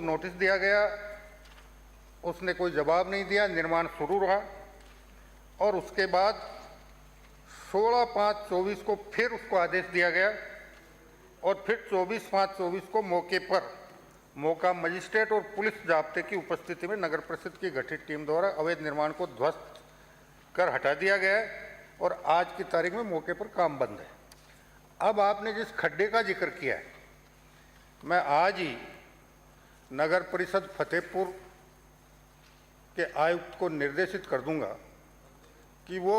Notice दिया गया, उसने कोई जवाब नहीं दिया, निर्माण शुरू रहा और उसके बाद 16/5/24 को फिर उसको आदेश दिया गया और फिर 24/5/24 को मौके पर मौका मजिस्ट्रेट और पुलिस जाब्ते की उपस्थिति में नगर परिषद की गठित टीम द्वारा अवैध निर्माण को ध्वस्त कर हटा दिया गया है और आज की तारीख में मौके पर काम बंद है। अब आपने जिस खड्डे का जिक्र किया है, मैं आज ही नगर परिषद फतेहपुर के आयुक्त को निर्देशित कर दूंगा कि वो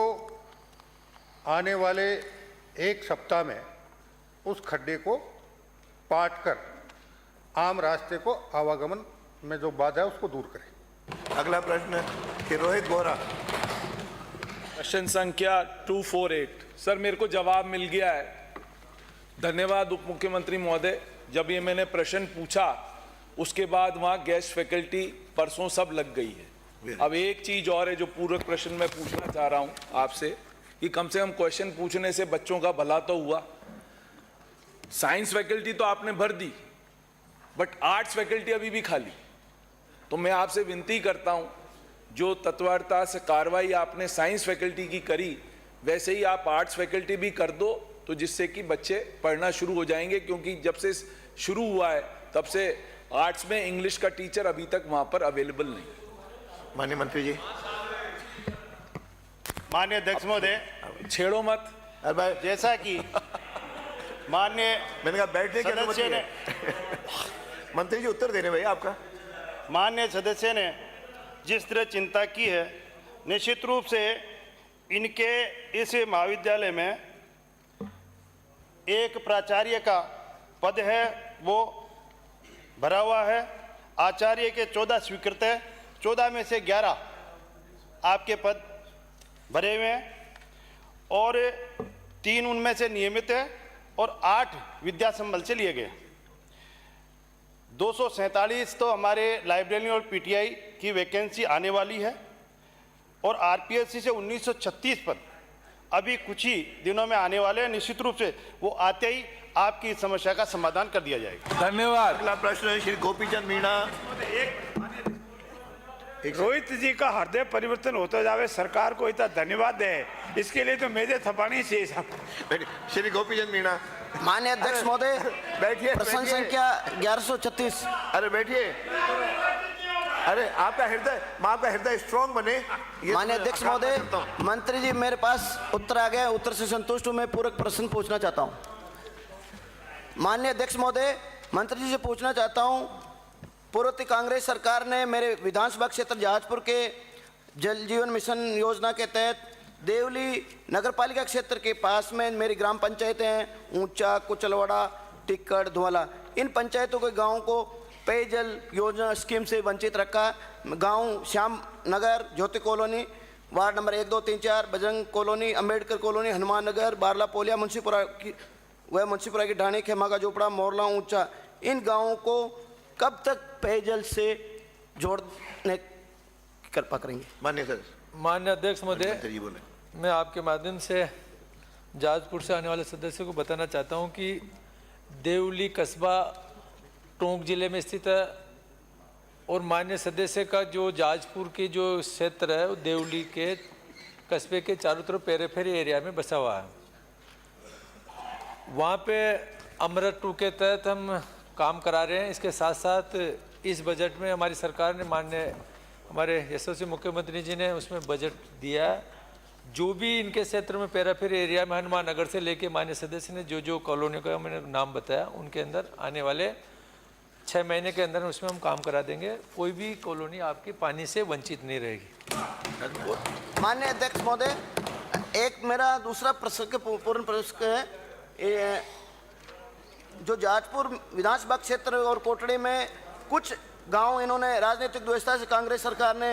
आने वाले एक सप्ताह में उस खड्डे को पाट कर आम रास्ते को आवागमन में जो बाधा है उसको दूर करें। अगला प्रश्न कि रोहित बोरा। प्रश्न संख्या 248। सर, मेरे को जवाब मिल गया है। धन्यवाद उप मुख्यमंत्री महोदय। जब ये मैंने प्रश्न पूछा उसके बाद वहाँ गेस्ट फैकल्टी परसों सब लग गई है। अब एक चीज और है जो पूरक प्रश्न में पूछना चाह रहा हूँ आपसे कि कम से कम क्वेश्चन पूछने से बच्चों का भला तो हुआ। साइंस फैकल्टी तो आपने भर दी, बट आर्ट्स फैकल्टी अभी भी खाली। तो मैं आपसे विनती करता हूँ, जो तत्परता से कार्रवाई आपने साइंस फैकल्टी की करी वैसे ही आप आर्ट्स फैकल्टी भी कर दो, तो जिससे कि बच्चे पढ़ना शुरू हो जाएंगे। क्योंकि जब से शुरू हुआ है तब से आर्ट्स में इंग्लिश का टीचर अभी तक वहां पर अवेलेबल नहीं। माननीय मंत्री जी। माननीय अध्यक्ष महोदय, छेड़ो मत। जैसा कि माननीय मैंने कहा बैठने की अनुमति सदस्य ने है। मंत्री जी उत्तर दे रहे भाई आपका। माननीय सदस्य ने जिस तरह चिंता की है, निश्चित रूप से इनके इस महाविद्यालय में एक प्राचार्य का पद है, वो भरा हुआ है। आचार्य के 14 स्वीकृत है, 14 में से 11 आपके पद भरे हुए हैं और 3 उनमें से नियमित है और 8 विद्या संबल से लिए गए। 247 तो हमारे लाइब्रेरी और पीटीआई की वैकेंसी आने वाली है और आरपीएससी से 1936 पद अभी कुछ ही दिनों में आने वाले हैं। निश्चित रूप से वो आते ही आपकी समस्या का समाधान कर दिया जाएगा। धन्यवाद। अगला प्रश्न है श्री गोपीचंद मीणा। रोहित जी का हृदय परिवर्तन होता जावे, सरकार को इतना धन्यवाद दे, इसके लिए तो मेजे थपानी चाहिए साहब। श्री गोपीचंद मीणा। माननीय अध्यक्ष महोदय, बैठिए। प्रश्न संख्या 1136। अरे बैठिए। अरे आपका हृदय स्ट्रांग बने। माननीय अध्यक्ष महोदय, मंत्री जी मेरे पास उत्तर आ गया, उत्तर से संतुष्ट हूं। मैं पूरक प्रश्न पूछना चाहता हूं। माननीय अध्यक्ष महोदय, मंत्री जी से पूछना चाहता हूं, पूर्व कांग्रेस सरकार ने मेरे विधानसभा क्षेत्र जहाजपुर के जल जीवन मिशन योजना के तहत देवली नगरपालिका क्षेत्र के पास में मेरी ग्राम पंचायतें हैं, ऊंचा, कुचलवाड़ा, टिक्कड़, धुआला। इन पंचायतों के गाँव को पेयजल योजना स्कीम से वंचित रखा। गांव Shyam Nagar, Jyoti colony, ward number 1, 2, 3, 4, Bajrang colony, Ambedkar colony, Hanuman Nagar, Barla Polia, Munshipura की ढाणी, खेमा का झोपड़ा, मोरला, ऊंचा, इन गांवों को कब तक पेयजल से जोड़ने की कृपा करेंगे? माननीय अध्यक्ष महोदय, मैं आपके माध्यम से जाजपुर से आने वाले सदस्यों को बताना चाहता हूं कि देवली कस्बा टोंक जिले में स्थित है और माननीय सदस्य का जो जाजपुर के जो क्षेत्र है वो देवली के कस्बे के चारों तरफ पेरीफेरी एरिया में बसा हुआ है। वहाँ पे अमृत 2 के तहत हम काम करा रहे हैं। इसके साथ साथ इस बजट में हमारी सरकार ने, माननीय हमारे यशस्वी मुख्यमंत्री जी ने उसमें बजट दिया है। जो भी इनके क्षेत्र में पेरीफेरी एरिया में हनुमान नगर से लेके माननीय सदस्य ने जो कॉलोनी का मैंने नाम बताया, उनके अंदर आने वाले 6 महीने के अंदर उसमें हम काम करा देंगे। कोई भी कॉलोनी आपकी पानी से वंचित नहीं रहेगी। माननीय अध्यक्ष महोदय, एक मेरा दूसरा प्रश्न पूर्ण प्रश्न है, जो जाजपुर विधानसभा क्षेत्र और कोटड़ी में कुछ गांव इन्होंने राजनीतिक व्यवस्था से कांग्रेस सरकार ने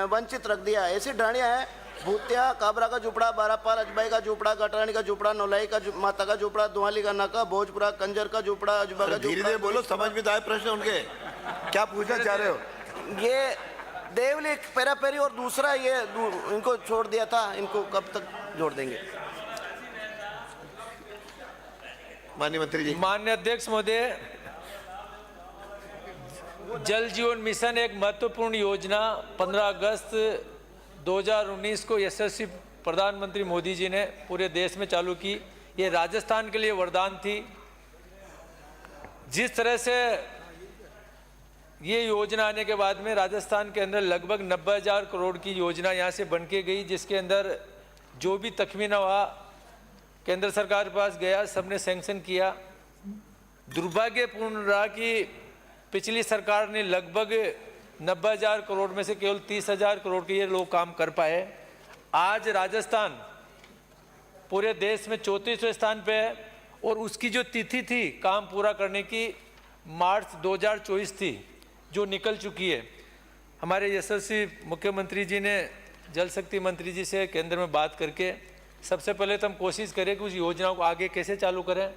वंचित रख दिया। ऐसी ढाणियाँ हैं, भूतिया, काबरा का झोपड़ा, बारापार, अजबाई का झोपड़ा, गटरानी का झोपड़ा, नौलाई का माता का झोपड़ा, दुआली का नाका, भोजपुरा, कंजर का झोपड़ा, अजबा का धीरे धीरे बोलो, समझ में तो आए प्रश्न उनके। क्या पूछना चाह रहे हो? ये देवली पेरापेरी और दूसरा ये इनको छोड़ दिया था, इनको कब तक जोड़ देंगे? माननीय मंत्री जी। माननीय अध्यक्ष महोदय, जल जीवन मिशन एक महत्वपूर्ण योजना 15 अगस्त 2019 को यशस्वी प्रधानमंत्री मोदी जी ने पूरे देश में चालू की। ये राजस्थान के लिए वरदान थी। जिस तरह से ये योजना आने के बाद में राजस्थान के अंदर लगभग 90,000 करोड़ की योजना यहाँ से बन के गई, जिसके अंदर जो भी तखमीना हुआ केंद्र सरकार के पास गया, सबने सैंक्शन किया। दुर्भाग्यपूर्ण रहा कि पिछली सरकार ने लगभग 90,000 करोड़ में से केवल 30,000 करोड़ के ये लोग काम कर पाए। आज राजस्थान पूरे देश में 34वें स्थान पे है और उसकी जो तिथि थी काम पूरा करने की मार्च 2024 थी, जो निकल चुकी है। हमारे यशस्वी मुख्यमंत्री जी ने जल शक्ति मंत्री जी से केंद्र में बात करके सबसे पहले तो हम कोशिश करें कि उस योजना को आगे कैसे चालू करें।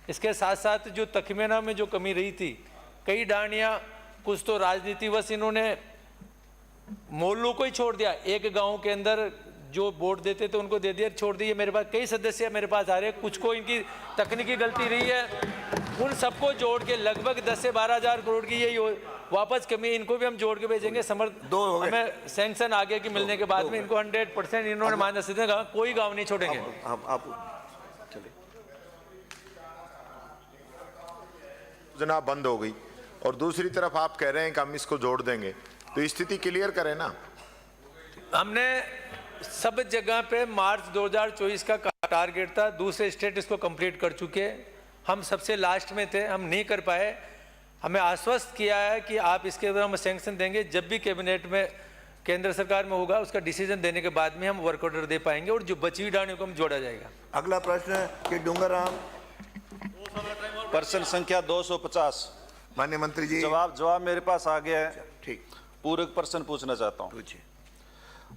इसके साथ साथ जो तखमीना में जो कमी रही थी, कई डांडियाँ कुछ तो राजनीतिवश इन्होंने मोहल्लों को ही छोड़ दिया। एक गांव के अंदर जो वोट देते थे उनको दे दिया, छोड़ दिए। मेरे पास कई सदस्य मेरे पास आ रहे हैं, कुछ को इनकी तकनीकी गलती रही है, उन सबको जोड़ के लगभग 10 से 12,000 करोड़ की ये वापस कमी, इनको भी हम जोड़ के भेजेंगे। हमें सैंक्शन आगे की मिलने के बाद में इनको 100% इन्होंने मान्य सिद्ध कहा, कोई गाँव नहीं छोड़ेंगे। योजना बंद हो गई और दूसरी तरफ आप कह रहे हैं कि हम इसको जोड़ देंगे, तो स्थिति क्लियर करें ना। हमने सब जगह पे मार्च 2024 का टारगेट था, दूसरे स्टेट इसको कंप्लीट कर चुके। हम सबसे लास्ट में थे, हम नहीं कर पाए। हमें आश्वस्त किया है कि आप इसके ऊपर हम सैंक्शन देंगे। जब भी कैबिनेट में केंद्र सरकार में होगा, उसका डिसीजन देने के बाद में हम वर्क ऑर्डर दे पाएंगे और जो बची हुई डांडियों को हम जोड़ा जाएगा। अगला प्रश्न कि डूंगरराम। प्रश्न संख्या 250। माननीय मंत्री जी। जवाब मेरे पास आ गया है। ठीक, पूरक प्रश्न पूछना चाहता हूँ। पूछिए।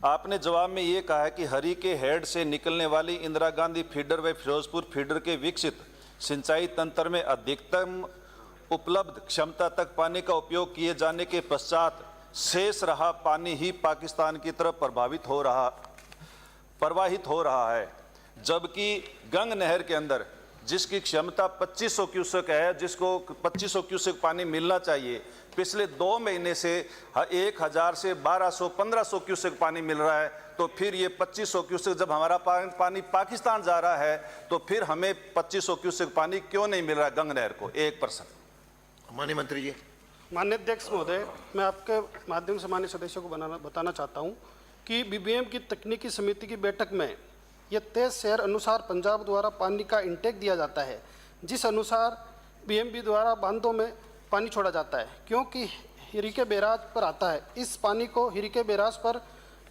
आपने जवाब में ये कहा है कि हरी के हेड से निकलने वाली इंदिरा गांधी फीडर व फिरोजपुर फीडर के विकसित सिंचाई तंत्र में अधिकतम उपलब्ध क्षमता तक पानी का उपयोग किए जाने के पश्चात शेष रहा पानी ही पाकिस्तान की तरफ प्रवाहित हो रहा है, जबकि गंग नहर के अंदर जिसकी क्षमता 2500 क्यूसेक है, जिसको 2500 क्यूसेक पानी मिलना चाहिए, पिछले 2 महीने से 1000 से 1200-1500 क्यूसेक पानी मिल रहा है। तो फिर ये 2500 क्यूसेक जब हमारा पानी पाकिस्तान जा रहा है, तो फिर हमें 2500 क्यूसेक पानी क्यों नहीं मिल रहा है गंग नहर को? एक प्रश्न। माननीय मंत्री जी। माननीय अध्यक्ष महोदय, मैं आपके माध्यम से माननीय सदस्यों को बताना चाहता हूं कि बीबीएम की तकनीकी समिति की बैठक में यह 23 शहर अनुसार पंजाब द्वारा पानी का इंटेक दिया जाता है, जिस अनुसार बीएमबी द्वारा बांधों में पानी छोड़ा जाता है, क्योंकि हिरिके बैराज पर आता है। इस पानी को हिरिके बैराज पर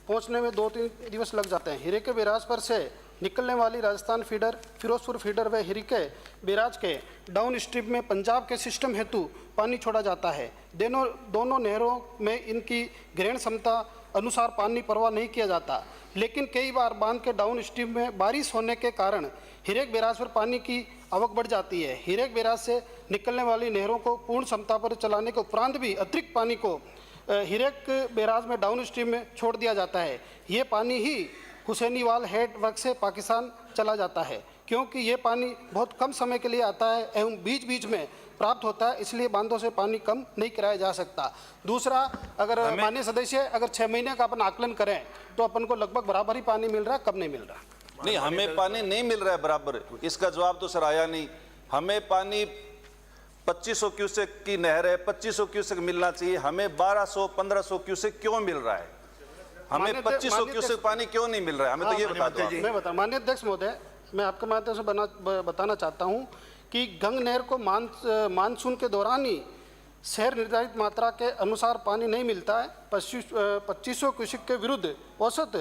पहुंचने में 2-3 दिवस लग जाते हैं। हिरिके बैराज पर से निकलने वाली राजस्थान फीडर, फिरोजपुर फीडर व हिरिके बैराज के डाउन स्ट्रीम में पंजाब के सिस्टम हेतु पानी छोड़ा जाता है। दोनों नहरों में इनकी ग्रहण क्षमता अनुसार पानी प्रवाह नहीं किया जाता, लेकिन कई बार बांध के डाउन स्ट्रीम में बारिश होने के कारण हिरेक बैराज पर पानी की आवक बढ़ जाती है। हिरेक बैराज से निकलने वाली नहरों को पूर्ण क्षमता पर चलाने के उपरांत भी अतिरिक्त पानी को हिरेक बैराज में डाउन स्ट्रीम में छोड़ दिया जाता है। ये पानी ही हुसैनीवाल हेड वर्क से पाकिस्तान चला जाता है, क्योंकि ये पानी बहुत कम समय के लिए आता है एवं बीच बीच में प्राप्त होता है, इसलिए बांधों से पानी कम नहीं कराया जा सकता। दूसरा, अगर माननीय सदस्य अगर 6 महीने का अपन आकलन करें तो अपन को लगभग बराबर ही पानी मिल रहा है, कम नहीं मिल रहा। नहीं, हमें पानी नहीं मिल रहा है बराबर, इसका जवाब तो सर आया नहीं। हमें पानी 2500 क्यूसेक की नहर है, 2500 क्यूसेक मिलना चाहिए, हमें 1200-1500 क्यूसेक क्यों मिल रहा है? हमें 2500 क्यूसेक पानी क्यों नहीं मिल रहा है? हमें तो ये बता दो। मैं बता, माननीय अध्यक्ष महोदय, मैं आपके माध्यम से बताना चाहता हूँ कि गंग नहर को मानसून के दौरान ही शहर निर्धारित मात्रा के अनुसार पानी नहीं मिलता है। 2500 क्यूसेक के विरुद्ध औसत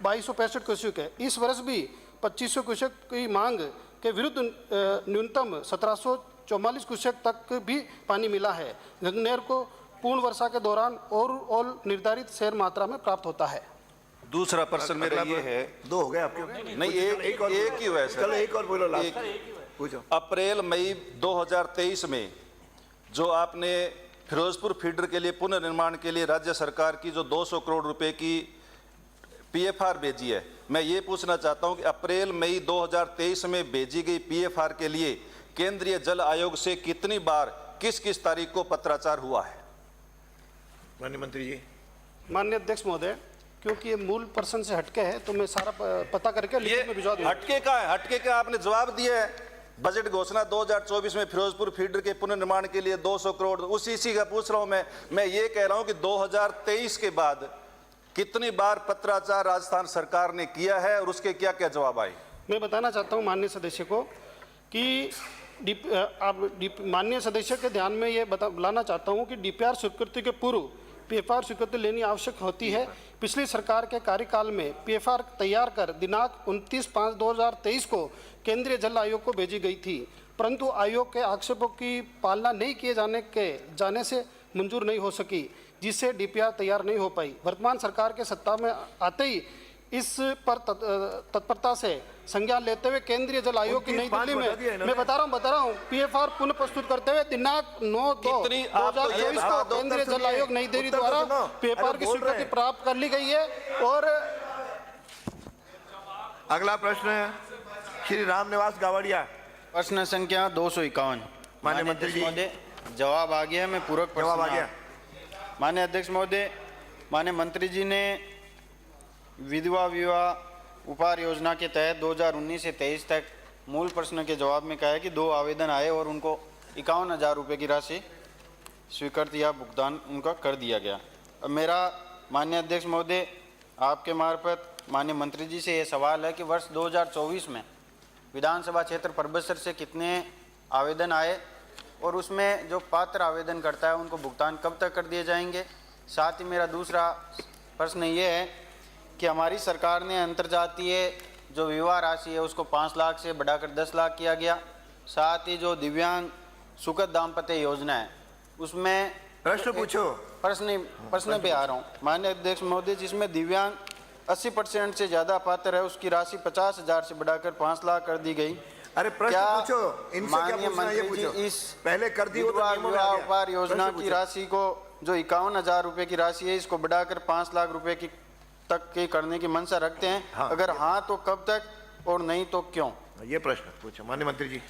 2265 क्यूसेक है। इस वर्ष भी 2500 क्यूसेक की मांग के विरुद्ध न्यूनतम 1744 क्यूसेक तक भी पानी मिला है। गंग नहर को पूर्ण वर्षा के दौरान और निर्धारित शहर मात्रा में प्राप्त होता है। दूसरा प्रश्न मेरा ये है। 2 हो गए आपके? नहीं, एक ही हुआ है सर। चलो एक और बोलो, लास्ट पूछो। अप्रैल मई 2023 में जो आपने फिरोजपुर फीडर के लिए पुनर्निर्माण के लिए राज्य सरकार की जो 200 करोड़ रुपए की पीएफआर भेजी है, मैं ये पूछना चाहता हूं कि अप्रैल मई 2023 में भेजी गई पीएफआर के लिए केंद्रीय जल आयोग से कितनी बार किस किस तारीख को पत्राचार हुआ है? माननीय मंत्री जी। माननीय अध्यक्ष महोदय, क्योंकि ये मूल प्रश्न से हटके है तो मैं सारा पता करके ये लिखित में भिजवा दूंगा। हटके का है, हटके का आपने जवाब दिया है। बजट घोषणा 2024 में फिरोजपुर फीडर के पुनर्निर्माण के लिए 200 करोड़, उसी का पूछ रहा हूं मैं ये कह रहा हूं कि 2023 के बाद कितनी बार पत्राचार राजस्थान सरकार ने किया है और उसके क्या क्या जवाब आए? मैं बताना चाहता हूं माननीय सदस्य को कि माननीय सदस्य के ध्यान में ये लाना चाहता हूं कि डीपीआर स्वीकृति के पूर्व पीएफआर स्वीकृति लेनी आवश्यक होती है। पिछली सरकार के कार्यकाल में पीएफआर तैयार कर दिनांक 29/5/2023 को केंद्रीय जल आयोग को भेजी गई थी, परंतु आयोग के आक्षेपों की पालना नहीं किए जाने से मंजूर नहीं हो सकी, जिससे डीपीआर तैयार नहीं हो पाई। वर्तमान सरकार के सत्ता में आते ही इस पर तत्परता से संज्ञान लेते हुए केंद्रीय जल आयोग की नई दिल्ली में मैं बता रहा हूं पीएफआर पुनः प्रस्तुत करते हुए दिनांक 9/2/2024 को केंद्रीय जल आयोग नई दिल्ली द्वारा पीएफआर की स्वीकृति प्राप्त कर ली गई है। और अगला प्रश्न है श्री रामनिवास गावड़िया। प्रश्न संख्या 251। माननीय मंत्री जी। महोदय, जवाब आ गया। मैं पूरक जवाब आ गया। माननीय अध्यक्ष महोदय, माननीय मंत्री जी ने विधवा विवाह उपहार योजना के तहत 2019 से 23 तक मूल प्रश्न के जवाब में कहा है कि 2 आवेदन आए और उनको 51,000 रुपये की राशि स्वीकृत या भुगतान उनका कर दिया गया। अब मेरा माननीय अध्यक्ष महोदय आपके मार्फत माननीय मंत्री जी से ये सवाल है कि वर्ष 2024 में विधानसभा क्षेत्र परबतसर से कितने आवेदन आए और उसमें जो पात्र आवेदन करता है उनको भुगतान कब तक कर दिए जाएंगे। साथ ही मेरा दूसरा प्रश्न ये है कि हमारी सरकार ने अंतर्जातीय जो विवाह राशि है उसको 5 लाख से बढ़ाकर 10 लाख किया गया। साथ ही जो दिव्यांग सुखद दाम्पत्य योजना है उसमें प्रश्न पूछो। प्रश्न पे आ रहा हूँ माननीय अध्यक्ष महोदय, जिसमें दिव्यांग 80% से ज़्यादा पात्र है उसकी राशि 50,000 से बढ़ाकर 5 लाख कर दी गई। अरे प्रश्न पूछो, इनसे क्या पूछना है ये पूछो। इस पहले कर दी हो तो नियमों में आ गया। उपहार योजना प्रश्न की पूछो। राशि को जो 51,000 रुपये की राशि है इसको बढ़ाकर 5 लाख रुपए की तक के करने की मंशा रखते हैं। हाँ। अगर हाँ तो कब तक और नहीं तो क्यों? ये प्रश्न पूछो माननीय मंत्री जी।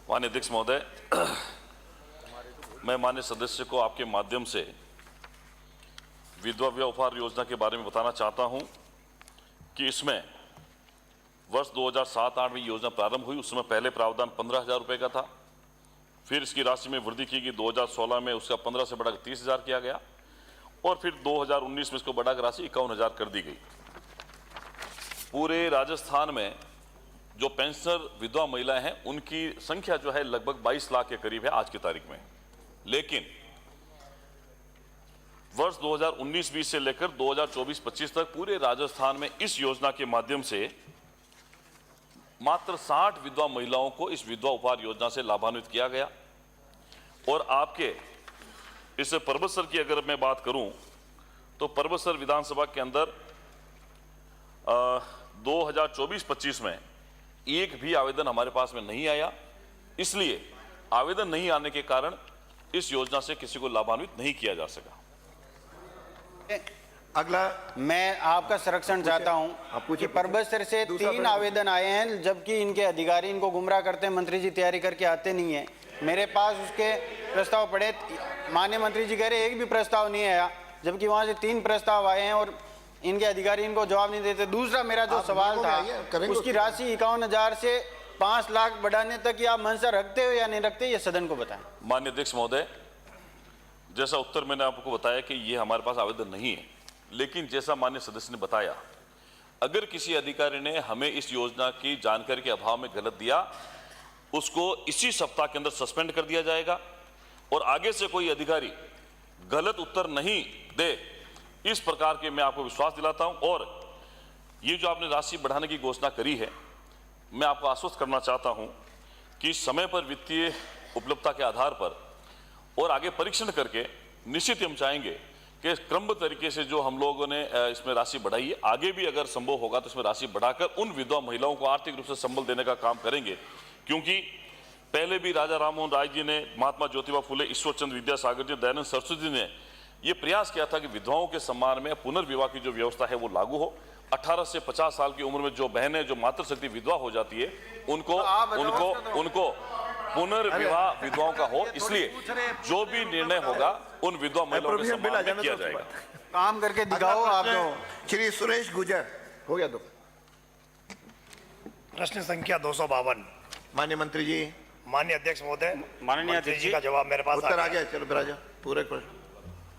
माननीय अध्यक्ष महोदय, मैं माननीय सदस्य को आपके माध्यम से विधवा विवाह उपहार योजना के बारे में बताना चाहता हूं कि इसमें वर्ष 2007-8 में योजना प्रारंभ हुई। उस समय पहले प्रावधान 15,000 रुपये का था, फिर इसकी राशि में वृद्धि की गई। 2016 में उसका 15 से बढ़ाकर 30,000 किया गया और फिर 2019 में इसको बढ़ाकर राशि 51,000 कर दी गई। पूरे राजस्थान में जो पेंशनर विधवा महिलाएं हैं उनकी संख्या जो है लगभग 22 लाख के करीब है आज की तारीख में। लेकिन वर्ष 2019-20 से लेकर 2024-25 तक पूरे राजस्थान में इस योजना के माध्यम से मात्र 60 विधवा महिलाओं को इस विधवा उपहार योजना से लाभान्वित किया गया। और आपके इस परबतसर की अगर मैं बात करूं तो परबतसर विधानसभा के अंदर 2024-25 में एक भी आवेदन हमारे पास में नहीं आया। इसलिए आवेदन नहीं आने के कारण इस योजना से किसी को लाभान्वित नहीं किया जा सका। अगला मैं आपका संरक्षण चाहता हूं कि परबतसर से 3 आवेदन आए हैं, जबकि इनके अधिकारी इनको गुमराह करते हैं, मंत्री जी तैयारी करके आते नहीं है। मेरे पास उसके प्रस्ताव पड़े, माननीय मंत्री जी कह रहे एक भी प्रस्ताव नहीं आया, जबकि वहां से 3 प्रस्ताव आए हैं और इनके अधिकारी इनको जवाब नहीं देते। दूसरा मेरा जो सवाल था उसकी राशि 51,000 से 5 लाख बढ़ाने तक की आप मंशा रखते हो या नहीं रखते, ये सदन को बताएं। माननीय अध्यक्ष महोदय, जैसा उत्तर मैंने आपको बताया कि ये हमारे पास आवेदन नहीं है, लेकिन जैसा माननीय सदस्य ने बताया, अगर किसी अधिकारी ने हमें इस योजना की जानकारी के अभाव में गलत दिया उसको इसी सप्ताह के अंदर सस्पेंड कर दिया जाएगा और आगे से कोई अधिकारी गलत उत्तर नहीं दे, इस प्रकार के मैं आपको विश्वास दिलाता हूं। और ये जो आपने राशि बढ़ाने की घोषणा करी है, मैं आपको आश्वस्त करना चाहता हूं कि समय पर वित्तीय उपलब्धता के आधार पर और आगे परीक्षण करके निश्चित हम चाहेंगे कि क्रमबद्ध तरीके से जो हम लोगों ने इसमें राशि बढ़ाई है, आगे भी अगर संभव होगा तो इसमें राशि बढ़ाकर उन विधवा महिलाओं को आर्थिक रूप से संबल देने का काम करेंगे। क्योंकि पहले भी राजा राममोहन राय जी ने, महात्मा ज्योतिबा फुले, ईश्वरचंद्र विद्यासागर जी, दयानंद सरस्वती जी ने ये प्रयास किया था कि विधवाओं के सम्मान में पुनर्विवाह की जो व्यवस्था है वो लागू हो। 18 से 50 साल की उम्र में जो बहनें, जो मातृशक्ति विधवा हो जाती है, उनको पुनर्विवाह विधवाओं का हो, इसलिए जो भी निर्णय होगा उन विधवा महिलाओं के प्रोविजन बिल आ सम्मान में जाने किया दो, जाएगा। काम करके दिखाओ आप श्री सुरेश गुजर हो गया। तो प्रश्न संख्या 252। माननीय मंत्री जी, माननीय अध्यक्ष महोदय, माननीय मंत्री अध्यक्ष जी का जवाब मेरे पास उत्तर आ गया। गया। चलो फिर आ जाओ पूरे प्रश्न।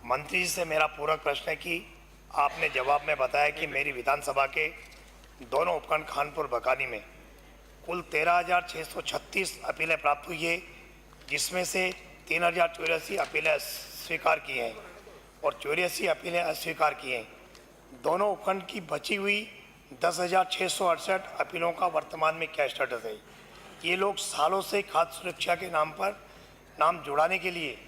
मंत्री जी से मेरा पूरक प्रश्न है कि आपने जवाब में बताया कि मेरी विधानसभा के दोनों उपखंड खानपुर बकानी में कुल 13,636 अपीलें प्राप्त हुई है, जिसमें से 3,084 अपीलें स्वीकार की हैं और 84 अपीलें अस्वीकार की हैं। दोनों उपखंड की बची हुई 10,668 अपीलों का वर्तमान में क्या स्टेटस है? ये लोग सालों से खाद्य सुरक्षा के नाम पर नाम जुड़ाने के लिए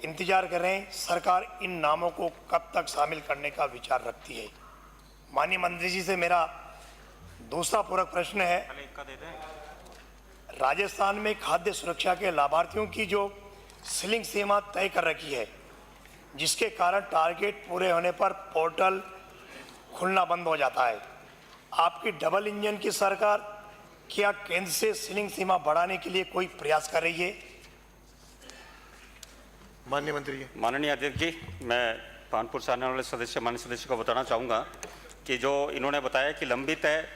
इंतजार कर रहे हैं। सरकार इन नामों को कब तक शामिल करने का विचार रखती है? माननीय मंत्री जी से मेरा दूसरा पूरक प्रश्न है, राजस्थान में खाद्य सुरक्षा के लाभार्थियों की जो सीलिंग सीमा तय कर रखी है, जिसके कारण टारगेट पूरे होने पर पोर्टल खुलना बंद हो जाता है। आपकी डबल इंजन की सरकार क्या केंद्र से सीलिंग सीमा बढ़ाने के लिए कोई प्रयास कर रही है? माननीय मंत्री जी। माननीय अध्यक्ष जी, मैं कानपुर से आने वाले सदस्य माननीय सदस्य को बताना चाहूँगा कि जो इन्होंने बताया कि लंबित है,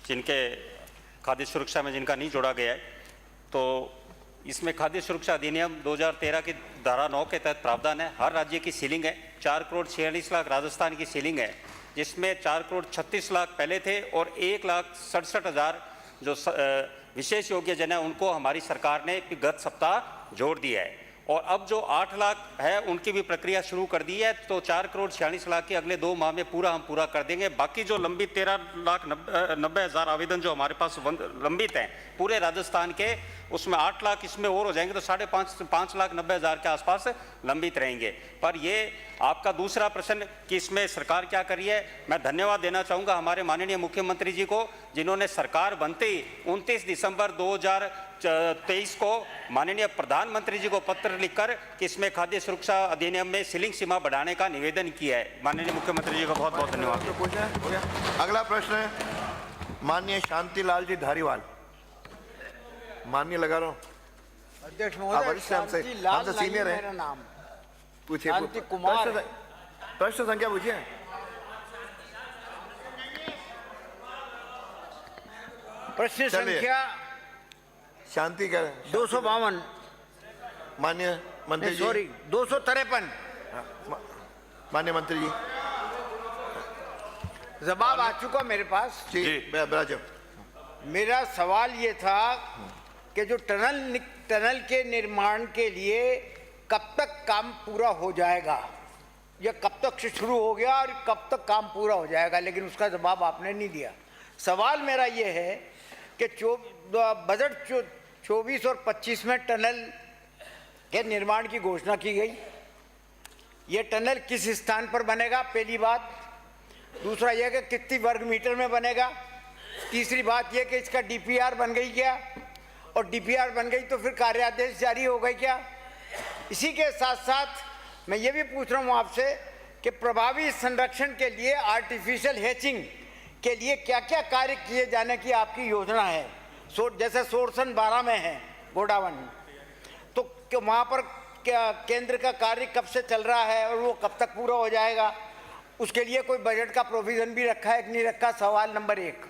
जिनके खाद्य सुरक्षा में जिनका नहीं जोड़ा गया है, तो इसमें खाद्य सुरक्षा अधिनियम 2013 की धारा 9 के तहत प्रावधान है। हर राज्य की सीलिंग है। 4,46,00,000 राजस्थान की सीलिंग है, जिसमें 4,36,00,000 पहले थे और 1,67,000 जो विशेष योग्य जन है उनको हमारी सरकार ने गत सप्ताह जोड़ दिया है। और अब जो 8 लाख है उनकी भी प्रक्रिया शुरू कर दी है, तो 4,46,00,000 के अगले 2 माह में हम पूरा कर देंगे। बाकी जो लंबित 13,90,000 आवेदन जो हमारे पास लंबित हैं पूरे राजस्थान के, उसमें 8 लाख इसमें और हो जाएंगे, तो 5,90,000 के आसपास लंबित रहेंगे। पर ये आपका दूसरा प्रश्न कि इसमें सरकार क्या कर रही है, मैं धन्यवाद देना चाहूँगा हमारे माननीय मुख्यमंत्री जी को, जिन्होंने सरकार बनते ही 29 दिसंबर 2023 को माननीय प्रधानमंत्री जी को पत्र लिखकर कि इसमें खाद्य सुरक्षा अधिनियम में सीलिंग सीमा बढ़ाने का निवेदन किया है। माननीय मुख्यमंत्री जी को बहुत बहुत धन्यवाद। हो गया। अगला प्रश्न है माननीय शांतिलाल जी धारीवाल। माननीय लगा रहा हूँ अध्यक्ष आप महोदय, वरिष्ठ हमसे सीनियर है। मेरा नाम पूछिए। शांति कुमार। प्रश्न संख्या पूछिए। प्रश्न चलिए। संख्या शांति का 252। माननीय मंत्री जी। सॉरी 253। माननीय मंत्री जी। जवाब आ चुका मेरे पास। जी बराबर। मेरा सवाल ये था कि जो टनल के निर्माण के लिए कब तक काम पूरा हो जाएगा, या कब तक से शुरू हो गया और कब तक काम पूरा हो जाएगा, लेकिन उसका जवाब आपने नहीं दिया। सवाल मेरा ये है कि बजट 24 और 25 में टनल के निर्माण की घोषणा की गई। ये टनल किस स्थान पर बनेगा, पहली बात। दूसरा यह कि कितनी वर्ग मीटर में बनेगा। तीसरी बात यह कि इसका डीपीआर बन गई क्या, और डीपीआर बन गई तो फिर कार्यादेश जारी हो गई क्या। इसी के साथ साथ मैं ये भी पूछ रहा हूँ आपसे कि प्रभावी संरक्षण के लिए आर्टिफिशियल हैचिंग के लिए क्या क्या कार्य किए जाने की आपकी योजना है। जैसे सोरसन 12 में है गोडावन, तो वहाँ पर क्या केंद्र का कार्य कब से चल रहा है और वो कब तक पूरा हो जाएगा, उसके लिए कोई बजट का प्रोविजन भी रखा है कि नहीं रखा। सवाल नंबर 1।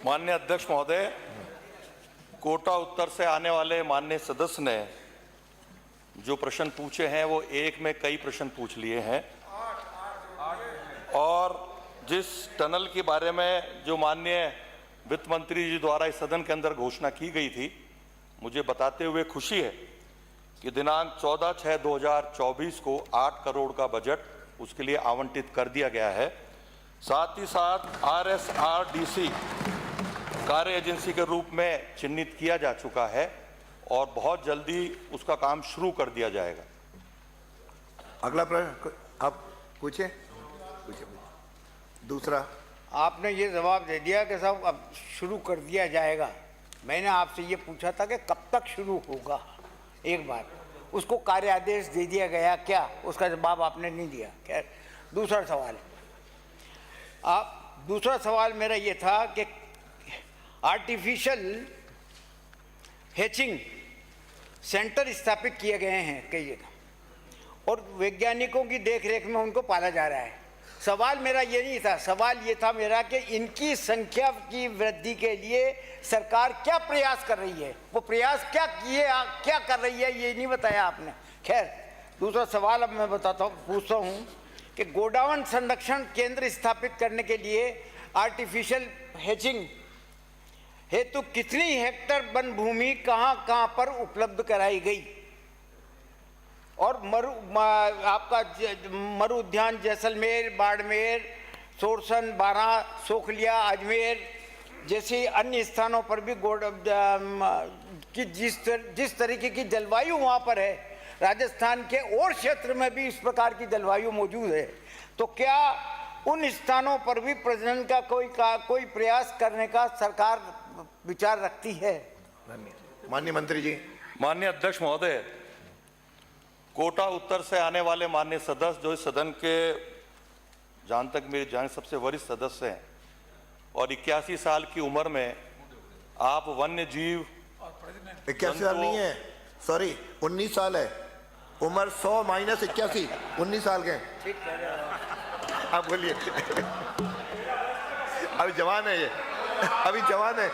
माननीय अध्यक्ष महोदय, कोटा उत्तर से आने वाले माननीय सदस्य ने जो प्रश्न पूछे हैं वो एक में कई प्रश्न पूछ लिए हैं, और जिस टनल के बारे में जो माननीय वित्त मंत्री जी द्वारा इस सदन के अंदर घोषणा की गई थी, मुझे बताते हुए खुशी है कि दिनांक 14/6/2024 को 8 करोड़ का बजट उसके लिए आवंटित कर दिया गया है। साथ ही साथ RSRDC कार्य एजेंसी के रूप में चिन्हित किया जा चुका है और बहुत जल्दी उसका काम शुरू कर दिया जाएगा। अगला प्रश्न आप पूछे। दूसरा, आपने ये जवाब दे दिया कि साहब अब शुरू कर दिया जाएगा। मैंने आपसे ये पूछा था कि कब तक शुरू होगा। एक बात, उसको कार्य आदेश दे दिया गया क्या, उसका जवाब आपने नहीं दिया। खैर, दूसरा सवाल मेरा ये था कि आर्टिफिशियल हैचिंग सेंटर स्थापित किए गए हैं कई जगह और वैज्ञानिकों की देखरेख में उनको पाला जा रहा है। सवाल मेरा ये नहीं था, सवाल ये था मेरा कि इनकी संख्या की वृद्धि के लिए सरकार क्या प्रयास कर रही है, वो प्रयास क्या कर रही है ये नहीं बताया आपने। खैर, दूसरा सवाल अब मैं पूछता हूँ कि गोडाउन संरक्षण केंद्र स्थापित करने के लिए आर्टिफिशियल हैचिंग हेतु कितनी हेक्टेयर वन भूमि कहाँ पर उपलब्ध कराई गई और आपका मरु उद्यान जैसलमेर, बाड़मेर, सोरसन, बारा, सोखलिया, अजमेर जैसे अन्य स्थानों पर भी जिस तरीके की जलवायु वहाँ पर है, राजस्थान के और क्षेत्र में भी इस प्रकार की जलवायु मौजूद है, तो क्या उन स्थानों पर भी प्रजनन का कोई प्रयास करने का सरकार विचार रखती है? माननीय मंत्री जी। माननीय अध्यक्ष महोदय, कोटा उत्तर से आने वाले माननीय सदस्य जो इस सदन के जहां तक मेरे जान सबसे वरिष्ठ सदस्य हैं और 81 साल की उम्र में आप वन्य जीव 81 साल नहीं है, सॉरी 19 साल है उम्र, 100 माइनस 81 19 साल के। आप बोलिए। अभी जवान है ये, अभी जवान है।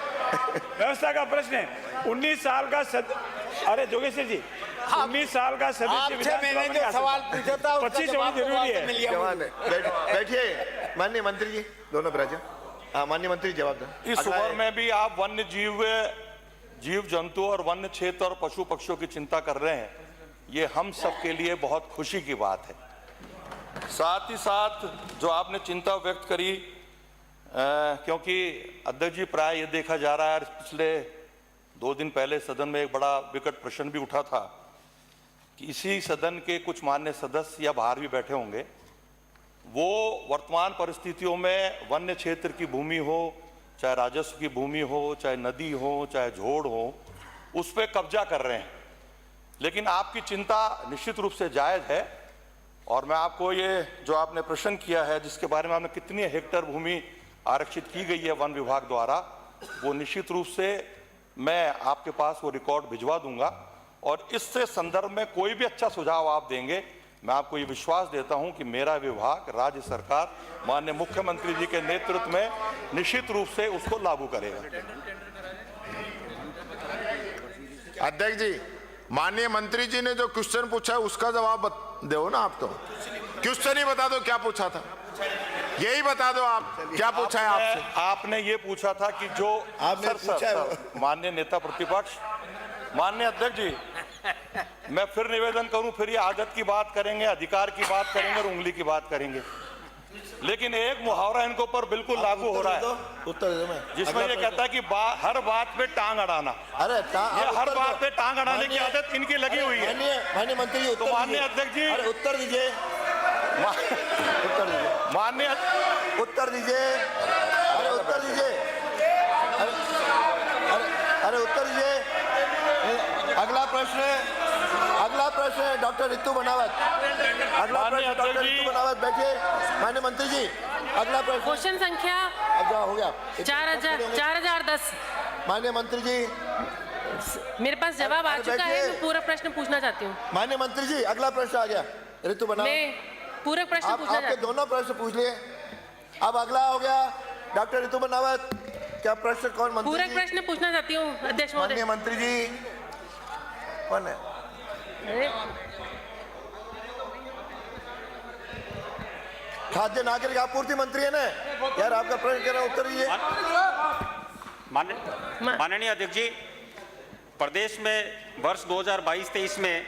व्यवस्था का प्रश्न है 19 साल का अरे जोगेश्वर जी 19 साल का सदस्य मैंने जो सवाल पूछा था 25 होना जरूरी है। जवान है। बैठिए माननीय मंत्री जी, दोनों ब्राज। हाँ माननीय मंत्री जवाब दें। इस उम्र में भी आप वन्य जीव जंतु और वन्य क्षेत्र और पशु पक्षियों की चिंता कर रहे हैं, ये हम सब के लिए बहुत खुशी की बात है। साथ ही साथ जो आपने चिंता व्यक्त करी, क्योंकि अध्यक्ष जी प्राय ये देखा जा रहा है, पिछले 2 दिन पहले सदन में एक बड़ा विकट प्रश्न भी उठा था कि इसी सदन के कुछ मान्य सदस्य या बाहर भी बैठे होंगे, वो वर्तमान परिस्थितियों में वन्य क्षेत्र की भूमि हो, चाहे राजस्व की भूमि हो, चाहे नदी हो, चाहे झोड़ हो, उस पर कब्जा कर रहे हैं। लेकिन आपकी चिंता निश्चित रूप से जायज़ है और मैं आपको ये जो आपने प्रश्न किया है, जिसके बारे में आपने कितनी हेक्टेयर भूमि आरक्षित की गई है वन विभाग द्वारा, वो निश्चित रूप से मैं आपके पास वो रिकॉर्ड भिजवा दूंगा और इससे संदर्भ में कोई भी अच्छा सुझाव आप देंगे, मैं आपको ये विश्वास देता हूं कि मेरा विभाग राज्य सरकार माननीय मुख्यमंत्री जी के नेतृत्व में निश्चित रूप से उसको लागू करेगा। अध्यक्ष जी, माननीय मंत्री जी ने जो क्वेश्चन पूछा है उसका जवाब दो ना। आप तो क्वेश्चन ही बता दो, क्या पूछा था यही बता दो। आप क्या पूछा है आपसे? आपने ये पूछा था कि जो माननीय नेता प्रतिपक्ष, माननीय अध्यक्ष जी, मैं फिर निवेदन करूं, फिर ये आदत की बात करेंगे, अधिकार की बात करेंगे और उंगली की बात करेंगे, लेकिन एक मुहावरा इनको पर बिल्कुल लागू हो रहा है, उत्तर दे मैं, जिसमें ये कहता है कि हर बात पे टांग अड़ाना। अरे ये हर बात पे टांग अड़ाने की आदत इनकी लगी हुई है। माननीय मंत्री जी, तो माननीय अध्यक्ष जी, अरे उत्तर दीजिए, माननीय उत्तर दीजिए, अरे उत्तर दीजिए, अरे उत्तर दीजिए। अगला प्रश्न है डॉक्टर रितु बनावत। अगला प्रश्न डॉक्टर रितु बनावत, बैठिए। माननीय मंत्री जी, अगला प्रश्न क्वेश्चन संख्या हो गया 4010। माननीय मंत्री जी, मेरे पास जवाब आ चुका है, मैं पूरा प्रश्न पूछना चाहती हूँ। माननीय मंत्री जी, अगला प्रश्न आ गया रितु बनावत। मैं पूरा प्रश्न पूछना आपके दोनों प्रश्न पूछ लिए, अब अगला हो गया डॉक्टर रितु बनावत। क्या प्रश्न कौन मंत्री पूरा प्रश्न पूछना चाहती हूँ अध्यक्ष महोदय। माननीय मंत्री जी कौन है? खाद्य नागरिक आपूर्ति मंत्री है ना यार, आपका प्रश्न कह रहा उत्तर दीजिए। माननीय अध्यक्ष जी, प्रदेश में वर्ष 2022-23 में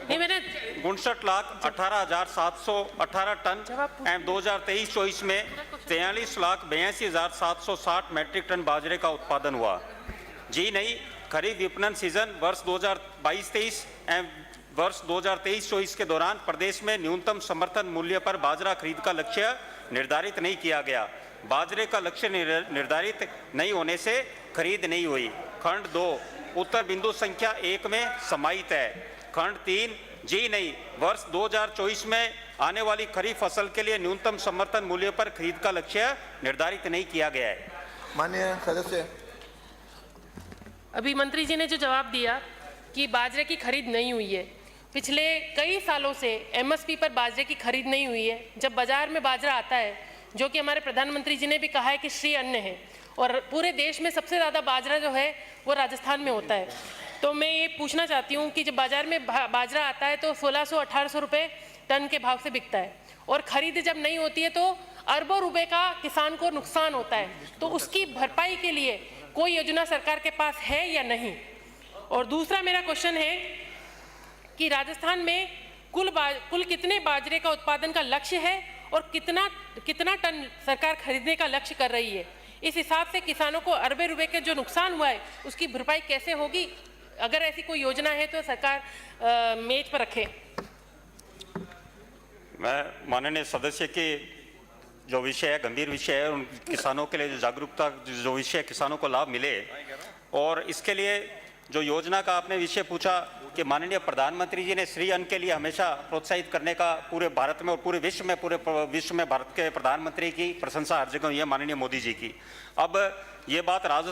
59,18,718 टन एवं 2023-24 में 43,82,760 मैट्रिक टन बाजरे का उत्पादन हुआ। जी नहीं, खरीफ विपणन सीजन वर्ष 2022-23 एवं वर्ष 2023-24 के दौरान प्रदेश में न्यूनतम समर्थन मूल्य पर बाजरा खरीद का लक्ष्य निर्धारित नहीं किया गया। बाजरे का लक्ष्य निर्धारित नहीं होने से खरीद नहीं हुई। खंड 2 उत्तर बिंदु संख्या 1 में समाहित है। खंड 3 जी नहीं, वर्ष 2024 में आने वाली खरीफ फसल के लिए न्यूनतम समर्थन मूल्य पर खरीद का लक्ष्य निर्धारित नहीं किया गया है। माननीय सदस्य, अभी मंत्री जी ने जो जवाब दिया कि बाजरे की खरीद नहीं हुई है, पिछले कई सालों से एमएसपी पर बाजरे की खरीद नहीं हुई है। जब बाजार में बाजरा आता है, जो कि हमारे प्रधानमंत्री जी ने भी कहा है कि श्री अन्न है, और पूरे देश में सबसे ज़्यादा बाजरा जो है वो राजस्थान में होता है, तो मैं ये पूछना चाहती हूँ कि जब बाजार में बाजरा आता है तो 1600-1800 रुपये टन के भाव से बिकता है, और खरीद जब नहीं होती है तो अरबों रुपए का किसान को नुकसान होता है। तो उसकी भरपाई के लिए कोई योजना सरकार के पास है या नहीं? और दूसरा मेरा क्वेश्चन है कि राजस्थान में कुल कितने बाजरे का उत्पादन का लक्ष्य है और कितना टन सरकार खरीदने का लक्ष्य कर रही है? इस हिसाब से किसानों को अरबे रुपए के जो नुकसान हुआ है उसकी भरपाई कैसे होगी? अगर ऐसी कोई योजना है तो सरकार मेज पर रखे। मैं माननीय सदस्य के जो विषय है, गंभीर विषय है, उन किसानों के लिए जो जागरूकता जो विषय किसानों को लाभ मिले, और इसके लिए जो योजना का आपने विषय पूछा कि माननीय प्रधानमंत्री जी ने श्री अन्न के लिए हमेशा प्रोत्साहित करने का पूरे भारत में और पूरे विश्व में भारत के प्रधानमंत्री की प्रशंसा हर जगह हुई है, माननीय मोदी जी की। अब ये बात राजस्थान